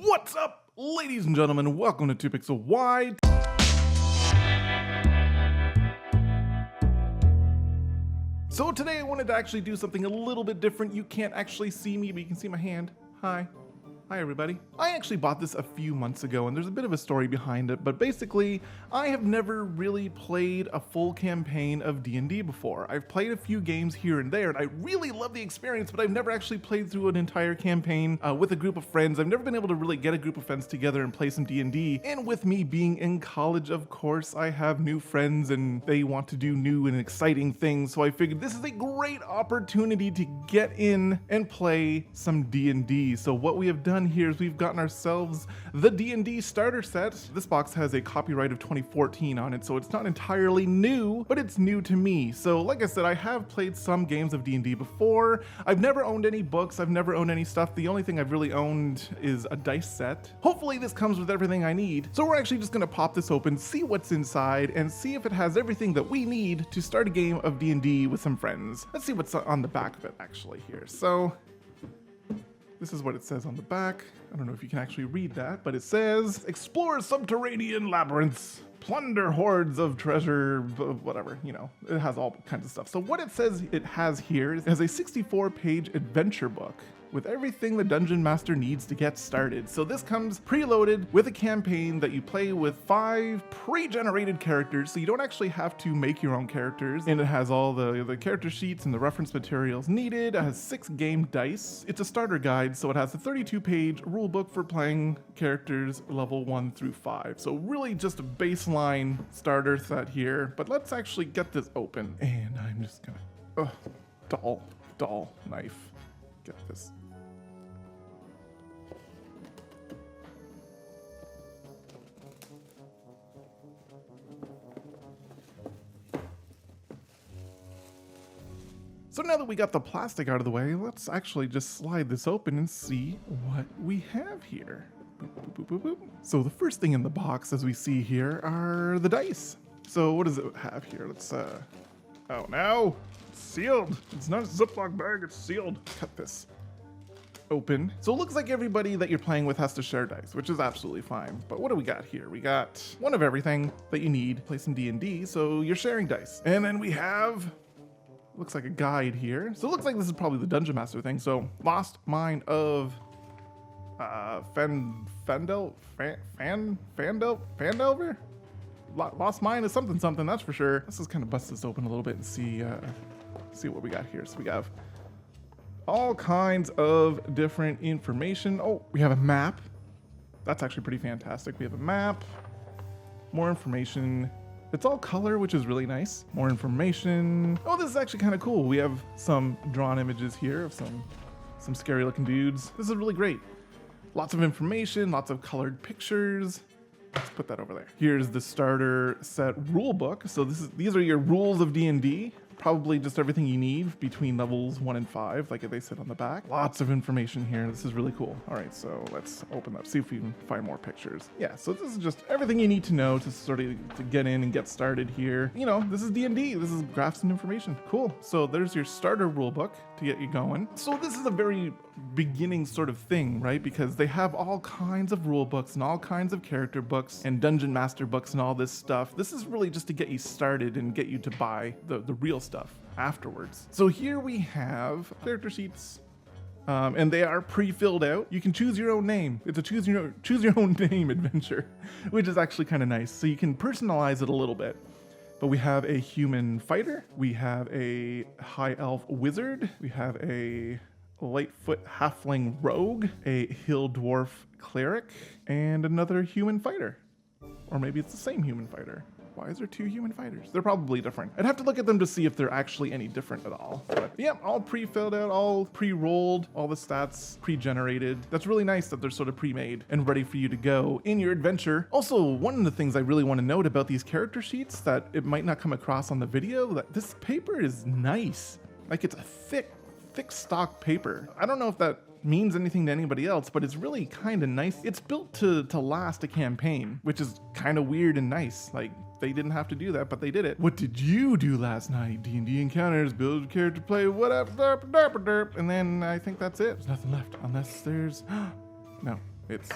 What's up, ladies and gentlemen? Welcome to 2Pixel Wide. So today I wanted to actually do something a little bit different. You can't actually see me, but you can see my hand. Hi. Hi everybody. I actually bought this a few months ago and there's a bit of a story behind it, but basically I have never really played a full campaign of D&D before. I've played a few games here and there and I really love the experience, but I've never actually played through an entire campaign with a group of friends. I've never been able to really get a group of friends together and play some D&D. And with me being in college, of course, I have new friends and they want to do new and exciting things. So I figured this is a great opportunity to get in and play some D&D. So what we have done here is we've gotten ourselves the D&D Starter Set. This box has a copyright of 2014 on it, so it's not entirely new, but it's new to me. So like I said, I have played some games of D&D before. I've never owned any books, I've never owned any stuff. The only thing I've really owned is a dice set. Hopefully this comes with everything I need. So we're actually just gonna pop this open, see what's inside, and see if it has everything that we need to start a game of D&D with some friends. Let's see what's on the back of it actually here. So this is what it says on the back. I don't know if you can actually read that, but it says, explore subterranean labyrinths, plunder hordes of treasure, whatever, you know, it has all kinds of stuff. So what it says it has here is a 64-page adventure book with everything the dungeon master needs to get started. So this comes preloaded with a campaign that you play with 5 pre-generated characters, so you don't actually have to make your own characters. And it has all the character sheets and the reference materials needed. It has 6 game dice. It's a starter guide, so it has a 32-page rule book for playing characters level 1 through 5. So really just a baseline starter set here, but let's actually get this open. And I'm just gonna, doll knife. Get this. So now that we got the plastic out of the way, let's actually just slide this open and see what we have here. Boop, boop, boop, boop, boop. So the first thing in the box, as we see here, are the dice. So what does it have here? Let's, oh no, it's sealed. It's not a Ziploc bag, it's sealed. Cut this open. So it looks like everybody that you're playing with has to share dice, which is absolutely fine. But what do we got here? We got one of everything that you need to play some D&D, so you're sharing dice. And then we have, looks like a guide here. So it looks like this is probably the Dungeon Master thing. So Lost Mine of Fandelver? Lost Mine is something, that's for sure. Let's just kind of bust this open a little bit and see what we got here. So we have all kinds of different information. Oh, we have a map. That's actually pretty fantastic. We have a map, more information. It's all color, which is really nice. More information. Oh, this is actually kind of cool. We have some drawn images here of some scary looking dudes. This is really great. Lots of information, lots of colored pictures. Let's put that over there. Here's the starter set rule book. So these are your rules of D&D. Probably just everything you need between levels 1 and 5, like they said on the back. Lots of information here. This is really cool. All right, so let's open up, see if we can find more pictures. Yeah, so this is just everything you need to know to sort of to get in and get started here. You know, this is D&D. This is graphs and information. Cool. So there's your starter rule book to get you going. So this is a very beginning sort of thing, right? Because they have all kinds of rule books and all kinds of character books and dungeon master books and all this stuff. This is really just to get you started and get you to buy the real stuff afterwards. So here we have character sheets, and they are pre-filled out. You can choose your own name. It's a choose your own name adventure, which is actually kind of nice. So you can personalize it a little bit. But we have a human fighter, we have a high elf wizard, we have a Lightfoot halfling rogue, a hill dwarf cleric, and another human fighter. Or maybe it's the same human fighter. Why is there 2 human fighters? They're probably different. I'd have to look at them to see if they're actually any different at all. But yeah, all pre-filled out, all pre-rolled, all the stats pre-generated. That's really nice that they're sort of pre-made and ready for you to go in your adventure. Also, one of the things I really want to note about these character sheets that it might not come across on the video, that this paper is nice. Like, it's a thick stock paper. I don't know if that means anything to anybody else, but it's really kind of nice. It's built to last a campaign, which is kind of weird and nice. Like, they didn't have to do that, but they did it. What did you do last night? D&D encounters, build a character, play, whatever, derp, derp, derp, and then I think that's it. There's nothing left, unless there's, no, It's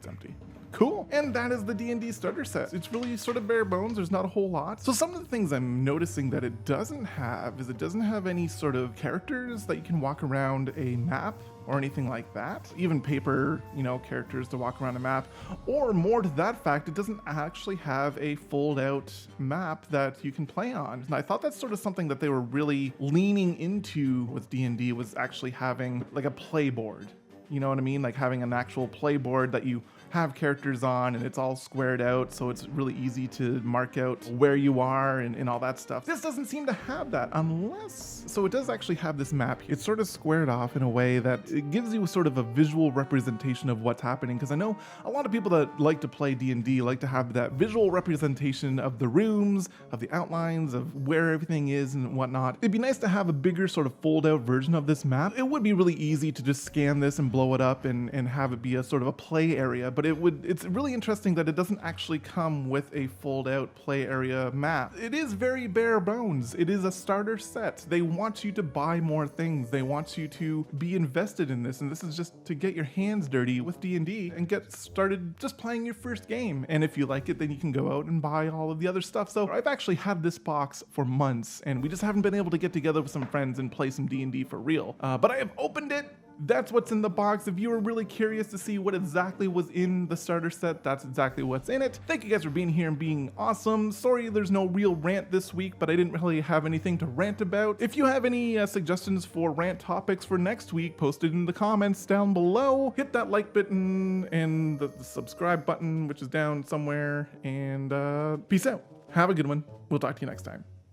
empty. Cool. And that is the D&D Starter Set. It's really sort of bare bones. There's not a whole lot. So some of the things I'm noticing that it doesn't have is it doesn't have any sort of characters that you can walk around a map or anything like that. Even paper, characters to walk around a map. Or more to that fact, it doesn't actually have a fold out map that you can play on. And I thought that's sort of something that they were really leaning into with D&D, was actually having like a play board. You know what I mean? Like having an actual play board that you have characters on and it's all squared out, so it's really easy to mark out where you are and all that stuff. This doesn't seem to have that unless, so it does actually have this map. It's sort of squared off in a way that it gives you sort of a visual representation of what's happening, because I know a lot of people that like to play D&D like to have that visual representation of the rooms, of the outlines, of where everything is and whatnot. It'd be nice to have a bigger sort of fold out version of this map. It would be really easy to just scan this and blow it up and have it be a sort of a play area, but it's really interesting that it doesn't actually come with a fold out play area map. It is very bare bones. It is a starter set. They want you to buy more things. They want you to be invested in this, and this is just to get your hands dirty with D&D and get started just playing your first game. And if you like it, then you can go out and buy all of the other stuff. So I've actually had this box for months, and we just haven't been able to get together with some friends and play some D&D for real. But I have opened it. That's what's in the box. If you were really curious to see what exactly was in the starter set, that's exactly what's in it. Thank you guys for being here and being awesome. Sorry there's no real rant this week, but I didn't really have anything to rant about. If you have any suggestions for rant topics for next week, post it in the comments down below. Hit that like button and the subscribe button, which is down somewhere, and peace out. Have a good one. We'll talk to you next time.